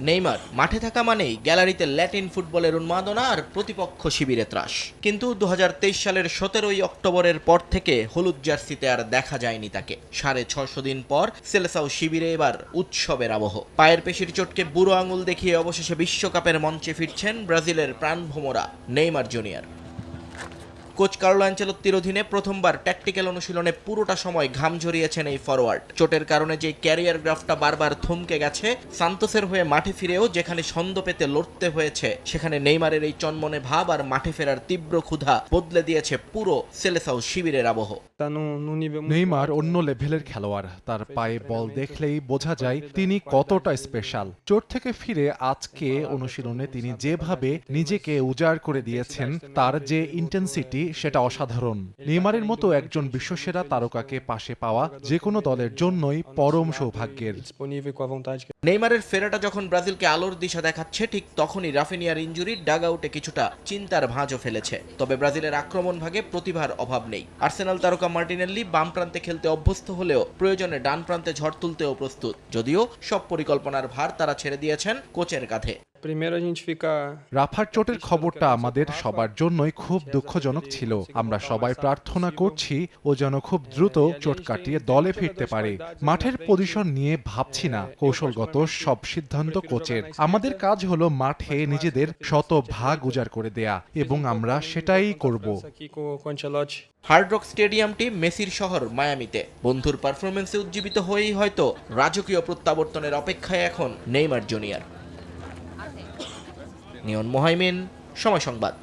Neymar মাঠে থাকা মানেই গ্যালারিতে ল্যাটিন ফুটবলের উন্মাদনা আর প্রতিপক্ষ শিবিরে ত্রাস। কিন্তু 2023 সালের 17 অক্টোবরের পর থেকে হলুদ জার্সিতে আর দেখা যায়নি তাকে। 650 দিন পর সেলেসাও শিবিরে এবার উৎসবের আবহ। পায়ের পেশির চোটকে বুড়ো আঙুল দেখিয়ে অবশেষে বিশ্বকাপের মঞ্চে ফিরছেন ব্রাজিলের প্রাণভোমরা নেইমার জুনিয়র। কোচ কার্লো আনচেলত্তির অধীনে প্রথমবার ট্যাকটিক্যাল অনুশীলনে পুরোটা সময় ঘাম ঝরিয়েছেন এই ফরওয়ার্ড। চোটের কারণে যে ক্যারিয়ার গ্রাফটা বারবার থমকে গেছে, সান্তোসের হয়ে মাঠে ফিরেও যেখানে ছন্দ পেতে লড়তে হয়েছে, সেখানে নেইমারের এই চনমনে ভাব আর মাঠে ফেরার তীব্র ক্ষুধা বদলে দিয়েছে পুরো সেলেসাও শিবিরের আবহ। নেইমার অন্য লেভেলের খেলোয়াড়। তার পায়ে বল দেখলেই বোঝা যায় তিনি কতটা স্পেশাল। চোট থেকে ফিরে আজকে অনুশীলনে তিনি যেভাবে নিজেকে উজাড় করে দিয়েছেন, তার যে ইন্টেন্সিটি সেটা অসাধারণ। নেইমারের মতো একজন বিশ্বসেরা তারকাকে পাশে পাওয়া যে কোনো দলের জন্যই পরম সৌভাগ্যের। নেইমারের ফেরাটা যখন ব্রাজিলকে আলোর দিশা দেখাচ্ছে, ঠিক তখনই রাফিনিয়ার ইনজুরি ডাগ আউটে কিছুটা চিন্তার ভাঁজও ফেলেছে। তবে ব্রাজিলের আক্রমণ ভাগে প্রতিভার অভাব নেই। আর্সেনাল তারকা মার্টিনেল্লি বাম প্রান্তে খেলতে অভ্যস্ত হলেও প্রয়োজনে ডান প্রান্তে ঝড় তুলতেও প্রস্তুত, যদিও সব পরিকল্পনার ভার তারা ছেড়ে দিয়েছেন কোচের কাঁধে। রাফার চোটের খবরটা আমাদের সবার জন্যই খুব দুঃখজনক ছিল। আমরা সবাই প্রার্থনা করছি ও যেন খুব দ্রুত চোট কাটিয়ে দলে ফিরতে পারে। মাঠের পজিশন নিয়ে ভাবছি না, কৌশলগত সব সিদ্ধান্ত কোচের। আমাদের কাজ হলো মাঠে নিজেদের শতভাগ উজাড় করে দেয়া, এবং আমরা সেটাই করব। হার্ড রক স্টেডিয়ামটি মেসির শহর মায়ামিতে। বন্ধুর পারফরমেন্সে উজ্জীবিত হয়েই হয়তো রাজকীয় প্রত্যাবর্তনের অপেক্ষায় এখন নেইমার জুনিয়র। নিয়ন মোহাইমিন, সময় সংবাদ।